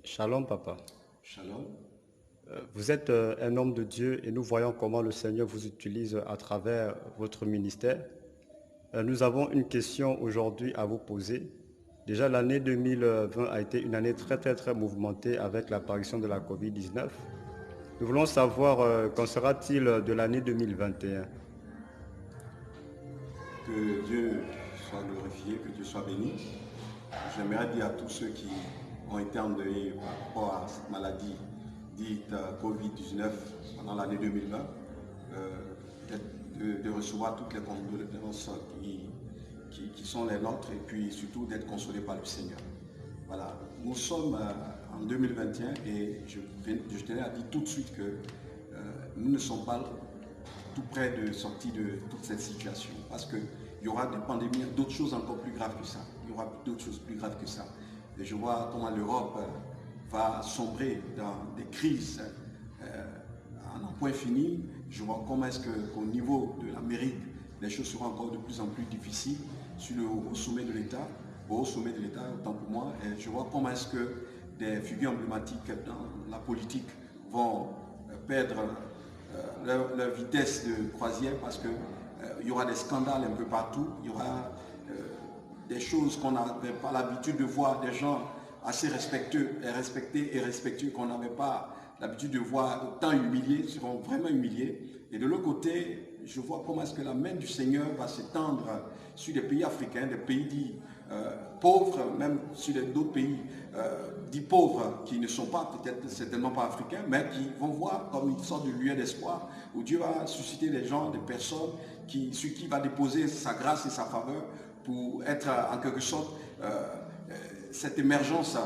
Shalom, papa. Shalom. Vous êtes un homme de Dieu et nous voyons comment le Seigneur vous utilise à travers votre ministère. Nous avons une question aujourd'hui à vous poser. Déjà, l'année 2020 a été une année très mouvementée avec l'apparition de la COVID-19. Nous voulons savoir qu'en sera-t-il de l'année 2021? Que Dieu soit glorifié, que Dieu soit béni. J'aimerais dire à tous ceux qui ont été endeuillés par rapport à cette maladie dite Covid-19 pendant l'année 2020, de recevoir toutes les condoléances qui sont les nôtres et puis surtout d'être consolés par le Seigneur. Voilà, nous sommes en 2021 et je tenais à dire tout de suite que nous ne sommes pas tout près de sortir de toute cette situation. Parce qu'il y aura des pandémies, d'autres choses encore plus graves que ça. Il y aura d'autres choses plus graves que ça. Et je vois comment l'Europe va sombrer dans des crises à n'en point fini. Je vois comment est-ce qu'au niveau de l'Amérique, les choses seront encore de plus en plus difficiles sur le haut sommet de l'État, au haut sommet de l'État, autant pour moi. Et je vois comment est-ce que des figures emblématiques dans la politique vont perdre leur vitesse de croisière parce qu'il y aura des scandales un peu partout, il y aura des choses qu'on n'avait pas l'habitude de voir, des gens assez respectés et respectueux qu'on n'avait pas l'habitude de voir autant humiliés, seront vraiment humiliés. Et de l'autre côté, je vois comment est-ce que la main du Seigneur va s'étendre sur des pays africains, des pays dits pauvres, même sur d'autres pays dits pauvres qui ne sont pas peut-être certainement pas africains, mais qui vont voir comme une sorte de lueur d'espoir où Dieu va susciter des gens, des personnes sur qui va déposer sa grâce et sa faveur pour être en quelque sorte cette émergence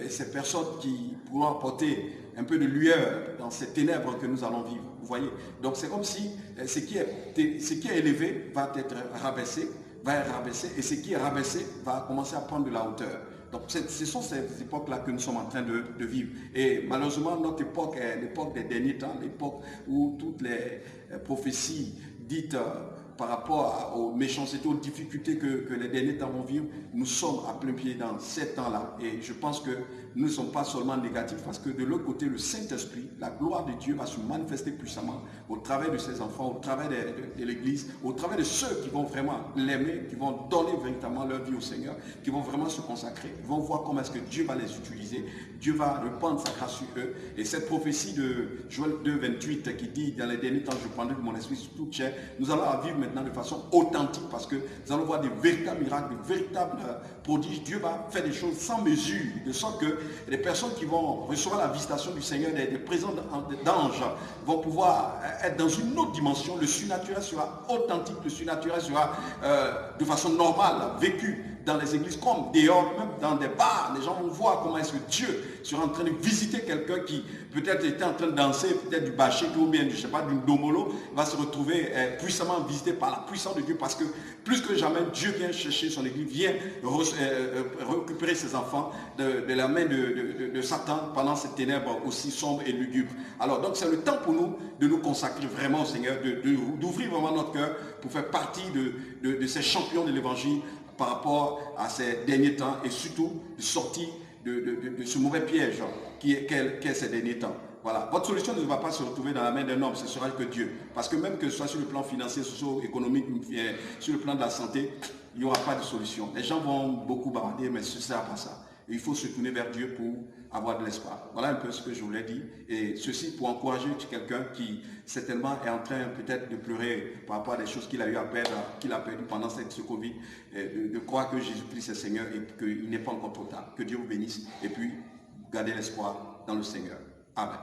et ces personnes qui pourront apporter un peu de lueur dans ces ténèbres que nous allons vivre. Vous voyez? Donc c'est comme si ce qui est élevé va être rabaissé, et ce qui est rabaissé va commencer à prendre de la hauteur. Donc ce sont ces époques-là que nous sommes en train de vivre. Et malheureusement, notre époque est l'époque des derniers temps, l'époque où toutes les prophéties dites par rapport aux méchancetés, aux difficultés que les derniers temps vont vivre, nous sommes à plein pied dans ces temps-là. Et je pense que nous ne sommes pas seulement négatifs parce que de l'autre côté, le Saint-Esprit, la gloire de Dieu va se manifester puissamment au travers de ses enfants, au travers de l'Église, au travers de ceux qui vont vraiment l'aimer, qui vont donner véritablement leur vie au Seigneur, qui vont vraiment se consacrer, ils vont voir comment est-ce que Dieu va les utiliser, Dieu va répandre sa grâce sur eux. Et cette prophétie de Joël 2, 28 qui dit, dans les derniers temps, je prendrai de mon esprit sur toute chair, nous allons la vivre maintenant de façon authentique parce que nous allons voir des véritables miracles, de véritables prodiges. Dieu va faire des choses sans mesure, de sorte que les personnes qui vont recevoir la visitation du Seigneur, des présents d'anges, vont pouvoir être dans une autre dimension. Le surnaturel sera authentique, le surnaturel sera de façon normale, vécu dans les églises comme dehors, même dans des bars. Les gens vont voir comment est-ce que Dieu sera en train de visiter quelqu'un qui peut-être était en train de danser, peut-être du bachik ou bien, je sais pas, d'une domolo, va se retrouver puissamment visité par la puissance de Dieu parce que plus que jamais, Dieu vient chercher son église, vient récupérer ses enfants de la main de Satan pendant cette ténèbres aussi sombres et lugubres. Alors donc c'est le temps pour nous de nous consacrer vraiment au Seigneur, d'ouvrir vraiment notre cœur pour faire partie de ces champions de l'évangile par rapport à ces derniers temps et surtout de sortir de ce mauvais piège qu'est ces derniers temps. Voilà. Votre solution ne va pas se retrouver dans la main d'un homme, ce sera que Dieu. Parce que même que ce soit sur le plan financier, socio-économique, sur le plan de la santé, il n'y aura pas de solution. Les gens vont beaucoup bavarder, mais ce ne sera pas ça. Et il faut se tourner vers Dieu pour avoir de l'espoir. Voilà un peu ce que je voulais dire. Et ceci pour encourager quelqu'un qui certainement est en train peut-être de pleurer par rapport à des choses qu'il a eu à perdre, qu'il a perdu pendant ce Covid, de croire que Jésus-Christ est Seigneur et qu'il n'est pas encore trop tard. Que Dieu vous bénisse et puis gardez l'espoir dans le Seigneur. Amen.